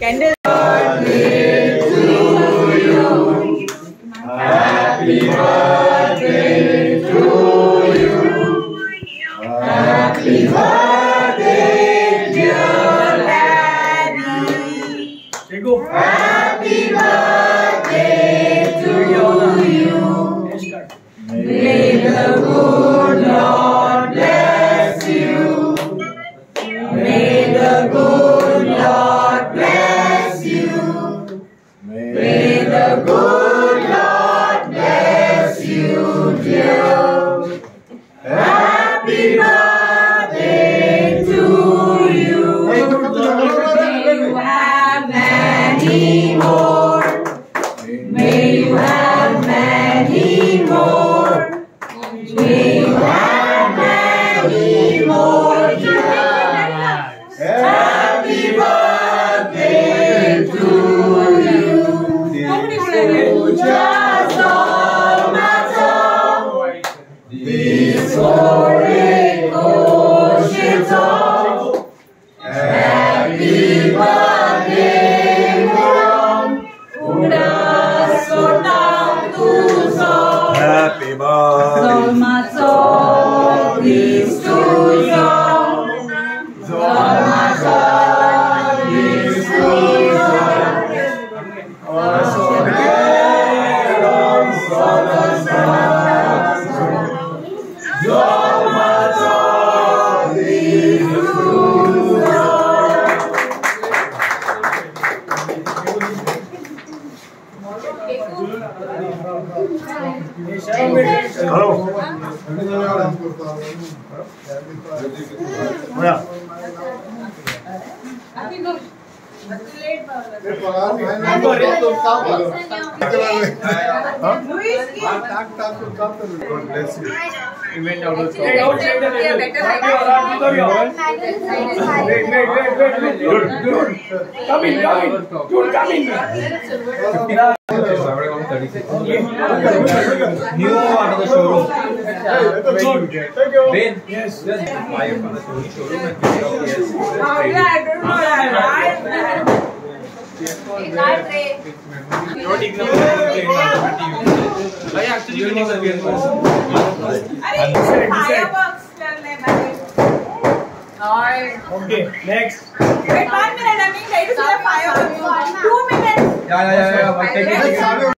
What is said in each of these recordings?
Candle. Happy birthday to you. Happy birthday, dear Daddy. Happy birthday to you. May the good Lord bless you. May the good Lord bless you. May the good Lord bless you, dear. Happy birthday to you. May you have many more. May you have many more. May you have many more, dear. Happy birthday to you. Happy birthday from Udasotang Tuso. Happy birthday. Zolmaso Kristuso. Zolmaso Kristuso. Hello. Yeah. Event out of new out of the showroom. Ben, yes, just buy it from the showroom and pick it up. Yes. Don't ignore the I actually don't know the Okay, next. Wait 1 minute. I mean, ready to see the fireworks. 2 minutes. Yeah. Take it.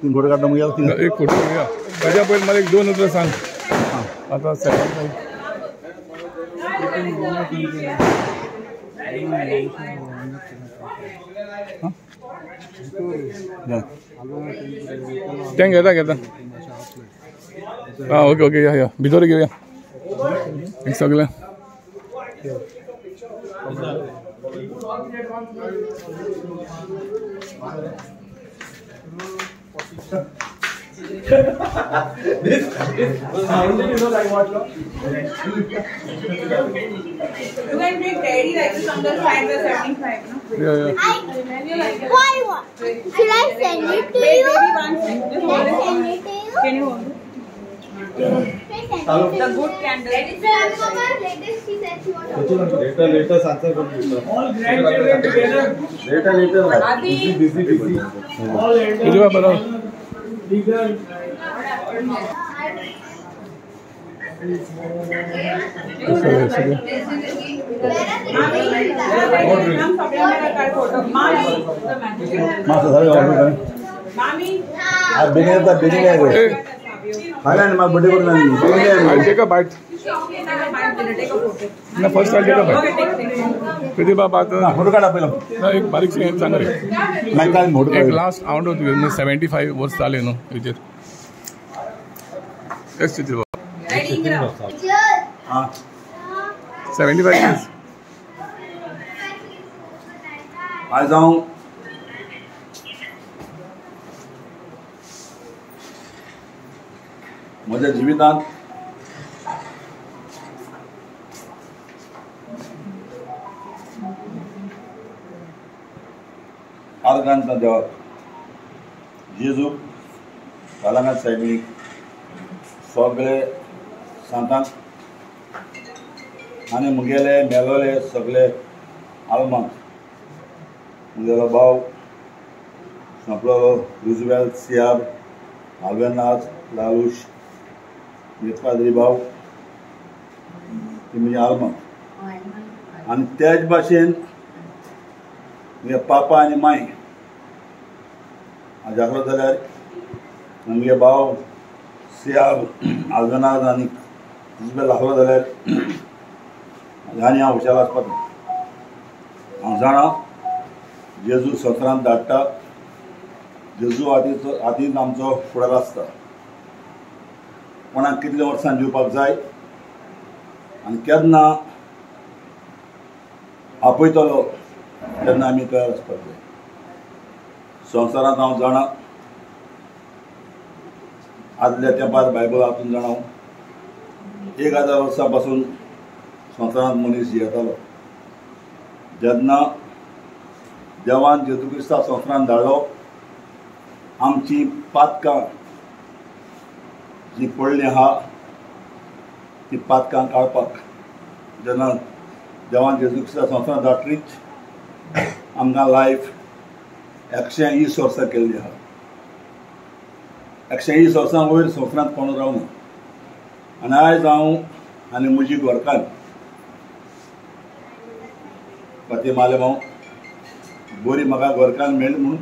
तीन photo काढणं मग एक photo घ्या माझ्या पहिले मला 1-2 होतं सांग आता सेकंड टाइम घेता हां ओके या भितर घेऊया एक सगळं This like what? You can make daddy like this under 5 or 75, no? Yeah. Why what? Should I send it to you? Baby wants it. Can I send it to you? Can you hold it? The good candle. Later she said she wants later answer all grandchildren together. Later busy all legal Mommy. I've been here at the beginning. खाल्या आनी म्हाका बड्डे करता I'll take a bite. ना first I'll take a bite. किती बाबा आता photo काढा पहिला ना एक बारीक से सांग रे नाही काय फोटो एक लास्ट आउट होती 75 वर्ष झाले नो विजय yes चित्र बाबा हां 75 years आज हांव म्हज्या जिवितांत आर्गांत देवाक जेजूक कालांगात सायबीक सगळे सांतांक आनी मुगेले मेलोले सगळे आल्मांक मुगेलो भाव संपलोलो रुजवेल्त सियाब आल्वेनाज लालूश पाद्री भाव ती म्हजी आल्मां आनी त्याच भाशेन मुगे पापा आनी माय जागलो जाल्यार मुगे भाव सियाब आल्वेनाज आनी रुजवेल लागलो जाल्यार आनी हांव हुशार आसपाक हांव जाणा जेजू संवसारांत धाडटा जेजू हातींत आमचो फुडार आसता कोणाक कितले वर्सां जिवपाक जाय आनी केन्ना आपयतलो तेन्ना आमी तयार आसपाक जाय संवसारांत हांव जाणा आदल्या तेंपार बायबल हातून जाणा 1000 वर्सां पासून संवसारांत मनीस जियेतालो जेन्ना देवान जेजू क्रिस्ताक संवसारांत धाडलो आमची पातकां जी पडली आहा ती पातकां काडपाक जेन्ना देवान जेजू क्रिस्ताक संवसारांत धाडटरीच आमकां लायफ 120 वर्सां केल्ली आहा 120 वर्सां वयर संवसारांत कोण रावना आनी आयज हांव आनी म्हजी घरकान्न फाती मालेमांव बरी म्हाका घरकान्न मेळ्ळी म्हणून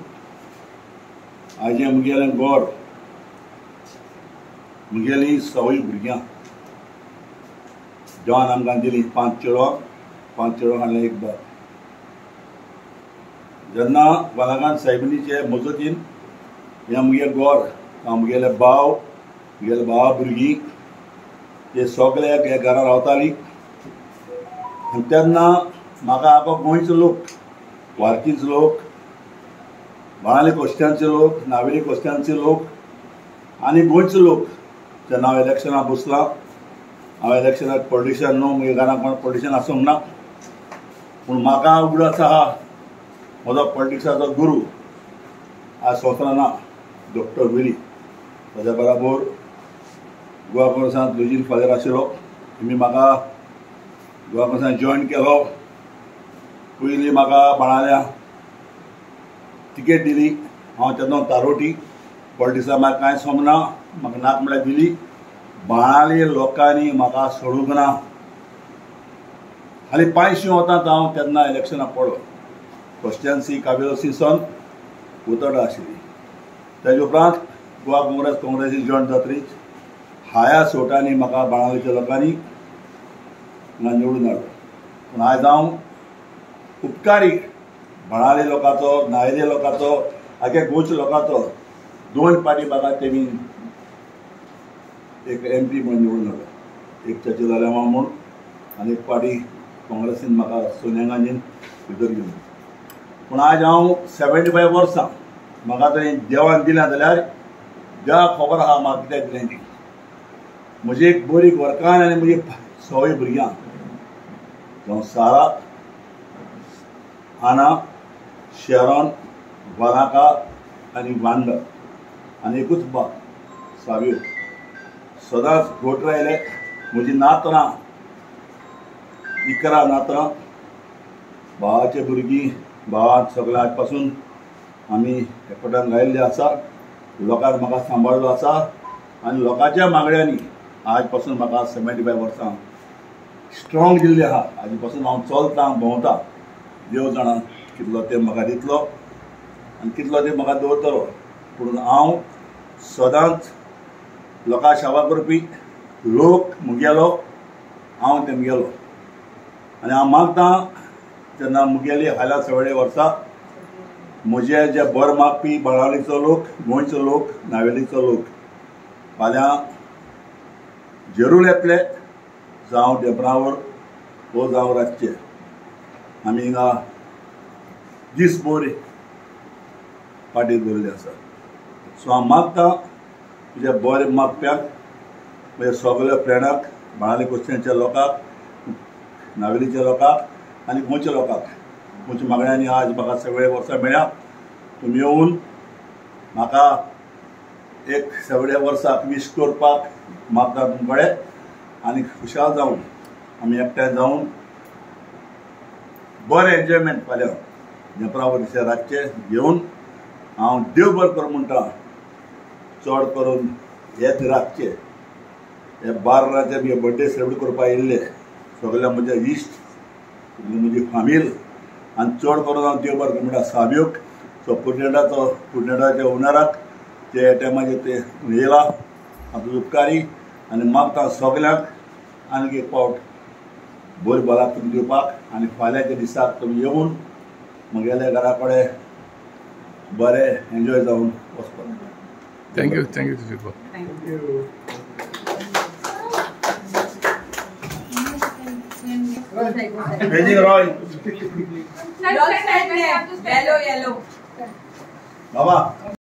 आयज मुगेलें गोड मुगेलीं 6 भुरग्यां देवान आमकां दिलीं 5 चेडवां आनी 1 बाब जेन्ना बालागांत सायबिणीचे मजतीन हें मुगे गोड मुगेले भाव मुगेले भावा भुरगीं ते सगळे हे घरां रावतालीं आनी तेन्ना म्हाका आगो गोंयचो लोक वारकीच लोक बाणावले कोश्ट्यांचे लोक नावेली कोश्ट्यांचे लोक आनी गोंयचे लोक जेन्ना हांव इलेक्शनाक बसलां हांव इलेक्शनाक पॉलिटिशन न्हू म्हज्या घरांत कोण पॉलिटिशन आसूंक ना पूण म्हाका उगडास आहा म्हजो पॉलिटिक्साचो गुरू आज संवसारांत डॉक्टर विली ताच्या बराबर गोवा काँग्रेसांत लुजीन फादर आशिल्लो तुमी म्हाका गोवा काँग्रेसांत जॉयन केलो पयलीं म्हाका बाणाल्या तिकेट दिली हांव तेन्ना तारोटी पॉलिटिक्सांत म्हाका कांय समना म्हाका नाक म्हळ्यार दिली बाणाली लोकांनी म्हाका सोडूंक ना हालीं 5 वतांत हांव तेन्ना इलेक्शनाक पडलो कॉन्स्टिट्युएन्सी कावेलो सिसन उतोर्डा आशिल्ली तेजे उपरांत गोवा काँग्रेसी जॉयन जातरीच हाया सोटांनी म्हाका बाणावलेच्या लोकांनी निवडून हाडलो पूण आयज हांव उपकारी बाणावले लोकांचो नायले लोकांचो आख्या गोंयच्या लोकांचो 2 पाटी म्हाका तेमी एक MP म्हणून निवडून हाडलो एक चर्चा जाल्या म्हूण आनी एक पाटी काँग्रेसीन म्हाका सोनिया गांधीन भितर घेवन पूण आयज हांव 75 वर्सां म्हाका थंय देवान दिलें जाल्यार देवाक खबर आहा म्हाका कित्याक दिलें ती म्हजी एक बरी घरकान्न आनी म्हजी 6 भुरग्यां जावं सारा आना शेरोन वालाका आनी वांड आनी एकूच बाब साव्यो सदांच घोट रायले म्हजी नातरां 11 नातरां भावाचे भुरगीं भावान सगळे आज पासून आमी एकवटान लायिल्ले आसा लोकांक म्हाका सांबाळलो आसा आनी लोकांच्या मागण्यांनी आज पासून म्हाका 75 वर्सां स्ट्रॉंग दिल्ली आहा आज पासून हांव चलतां भोंवतां देव जाणा कितलो ते म्हाका दितलो आनी कितलो ते म्हाका दवरतलो पूण हांव सदांच लोकां सेवा करपी लोक मुगेलो हांव तेमगेलो आनी हांव मागतां जेन्ना मुगेली हाल्या सगळे वर्सां म्हजे जे बर मागपी बाळावलीचो लोक गोंयचो लोक नावेलीचो लोक फाल्यां जरूर येतले जावं देबरावर वो जावं रातचे आमी हिंगा दिसभर पाटी दवरली आसा सो हांव मागतां तुज्या बरे मागप्यांक म्हज्या सगळ्या फ्रेंडाक बाळाली कुस्त्यांच्या लोकांक नावेलीच्या लोकांक आनी गोंयच्या लोकांक तुमच्या मागण्यांनी आज म्हाका सगळे वर्सां मेळ्ळ्या तुमी येवन म्हाका एक सगळे वर्साक विश करपाक मागता तुमचे कडेन आनी खुशाल जावन आमी एकठांय जावन बरें एन्जॉयमेंट फाल्यां देंपरावर दिसा रातचे घेवन हांव देव बरें कर म्हणटा चड करून हेच रातचे हे 12 मी बर्थडे सेलिब्रेट करपाक येयल्ले सगळ्या म्हज्या इश्ट म्हजी फामील आनी चड करून हांव देव बरें कर म्हणटा साबियोक सो पुर्नेडाच्या ओनराक जे टायमाचेर ते येयला हांव उपकारी आनी मागता सगल्यांक आनीक एक पावट बरी भलायकी दिवपाक आनी फाल्यांच्या दिसाक तुमी येवन म्हगेल्या घरा कडेन बरें एन्जॉय जावन वचपाक thank you thank you Beijing Roy Yellow. बाबा